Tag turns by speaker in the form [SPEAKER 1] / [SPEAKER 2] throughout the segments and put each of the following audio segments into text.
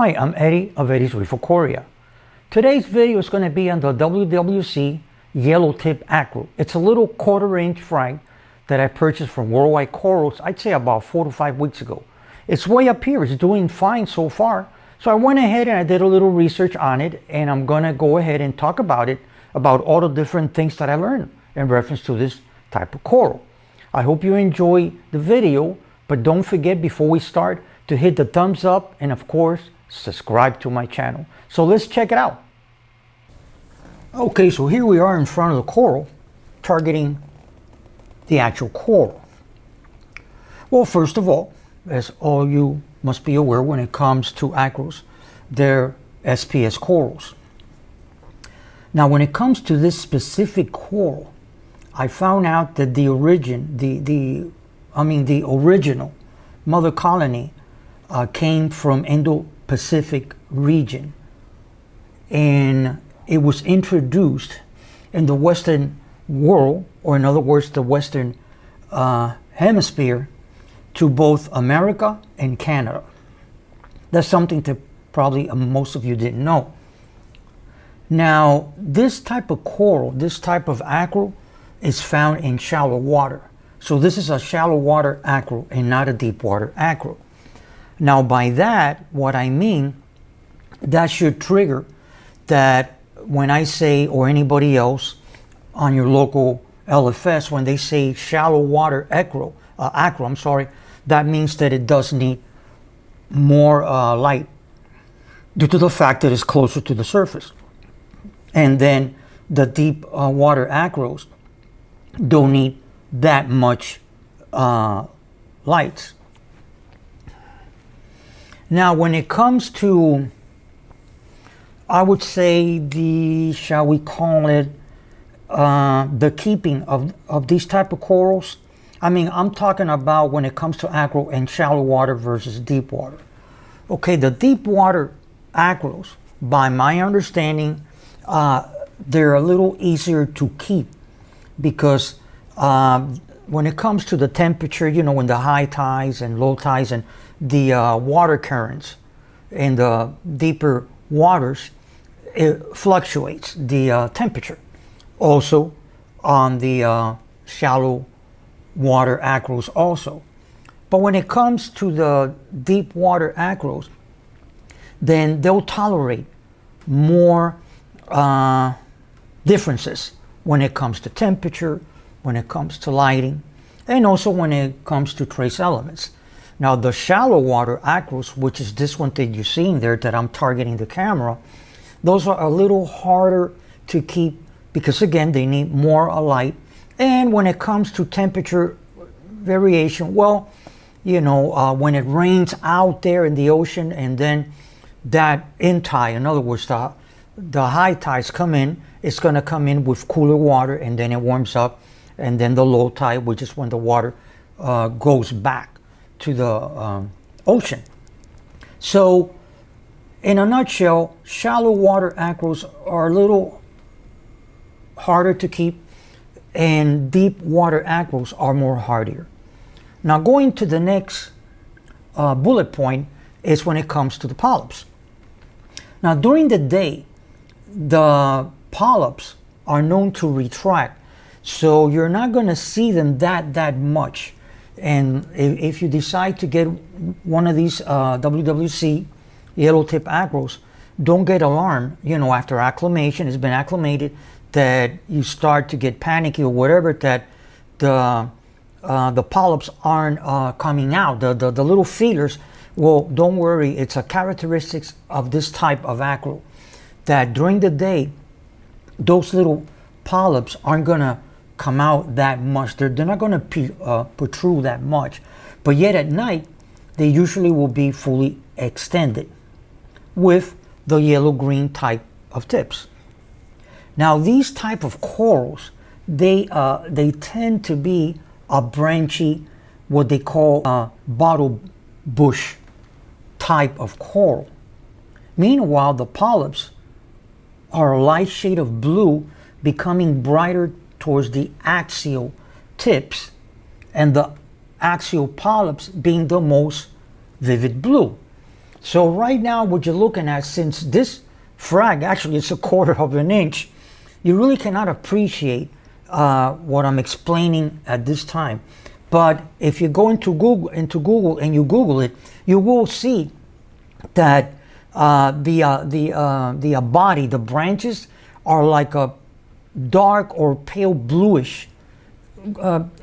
[SPEAKER 1] Hi, I'm Eddie of Eddie's Reef Aquaria. Today's video is going to be on the WWC Yellow Tip Acro. It's a little 1/4 inch frag that I purchased from Worldwide Corals, I'd say about 4 to 5 weeks ago. It's way up here, it's doing fine so far. So I went ahead and I did a little research on it, and I'm going to go ahead and talk about it, about all the different things that I learned in reference to this type of coral. I hope you enjoy the video, but don't forget before we start to hit the thumbs up and of course subscribe to my channel. So let's check it out. Okay, so here we are in front of the coral, targeting the actual coral. Well, first of all, as all you must be aware, when it comes to acros, they're SPS corals. Now when it comes to this specific coral, I found out that the original mother colony came from Indo-Pacific region, and it was introduced in the Western world, or in other words, the Western hemisphere, to both America and Canada. That's something that probably most of you didn't know. Now, this type of coral, this type of acro, is found in shallow water. So this is a shallow water acro and not a deep water acro. Now by that, what I mean, that should trigger that when I say, or anybody else on your local LFS, when they say shallow water acro, that means that it does need more light due to the fact that it's closer to the surface. And then the deep water acros don't need that much light. Now when it comes to, I would say shall we call it, the keeping of these type of corals, I'm talking about when it comes to acro and shallow water versus deep water. Okay, the deep water acros, by my understanding, they're a little easier to keep because when it comes to the temperature, you know, when the high tides and low tides and the water currents in the deeper waters, it fluctuates the temperature. Also on the shallow water acros also. But when it comes to the deep water acros, then they'll tolerate more differences when it comes to temperature, when it comes to lighting, and also when it comes to trace elements. Now the shallow water acros, which is this one that you're seeing there that I'm targeting the camera, those are a little harder to keep because again they need more light. And when it comes to temperature variation, well, you know, when it rains out there in the ocean and then that in tide, in other words, the high tides come in, it's going to come in with cooler water and then it warms up, and then the low tide, which is when the water goes back to the ocean. So in a nutshell, shallow water acros are a little harder to keep and deep water acros are more hardier. Now going to the next bullet point is when it comes to the polyps. Now during the day, the polyps are known to retract, so you're not going to see them that much. And if you decide to get one of these WWC Yellow Tip Acros, don't get alarmed. You know, after acclimation, it's been acclimated, that you start to get panicky or whatever, that the polyps aren't coming out, the little feelers. Well, don't worry, it's a characteristics of this type of acro that during the day those little polyps aren't gonna come out that much. They're not gonna protrude that much, but yet at night they usually will be fully extended with the yellow-green type of tips. Now these type of corals, they tend to be a branchy, what they call bottle bush type of coral. Meanwhile, the polyps are a light shade of blue, becoming brighter towards the axial tips, and the axial polyps being the most vivid blue. So right now what you're looking at, since this frag actually it's a 1/4 of an inch, you really cannot appreciate what I'm explaining at this time. But if you go into Google and you Google it, you will see that the body, the branches are like a dark or pale bluish,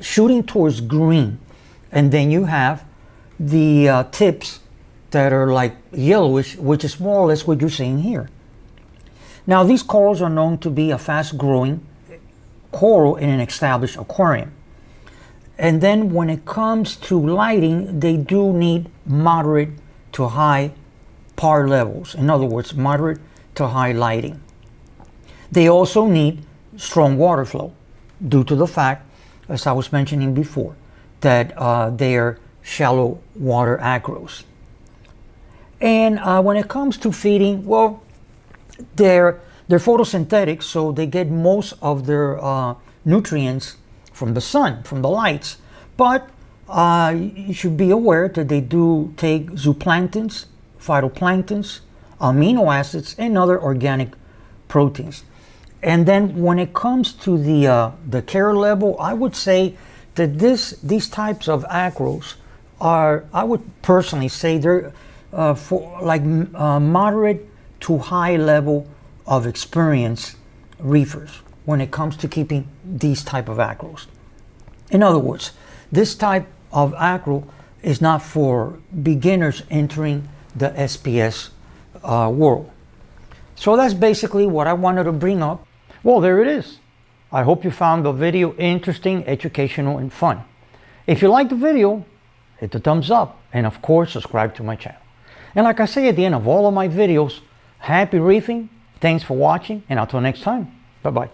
[SPEAKER 1] shooting towards green, and then you have the tips that are like yellowish, which is more or less what you're seeing here. Now these corals are known to be a fast-growing coral in an established aquarium. And then when it comes to lighting, they do need moderate to high PAR levels. In other words, moderate to high lighting. They also need strong water flow due to the fact, as I was mentioning before, that they are shallow water acros. And when it comes to feeding, well, they're photosynthetic, so they get most of their nutrients from the sun, from the lights. But you should be aware that they do take zooplanktons, phytoplanktons, amino acids, and other organic proteins. And then when it comes to the care level, I would say that these types of acros are, I would personally say they're for like moderate to high level of experience reefers when it comes to keeping these type of acros. In other words, this type of acro is not for beginners entering the SPS world. So that's basically what I wanted to bring up. Well, there it is. I hope you found the video interesting, educational, and fun. If you liked the video, hit the thumbs up, and of course, subscribe to my channel. And like I say at the end of all of my videos, happy reefing, thanks for watching, and until next time, bye-bye.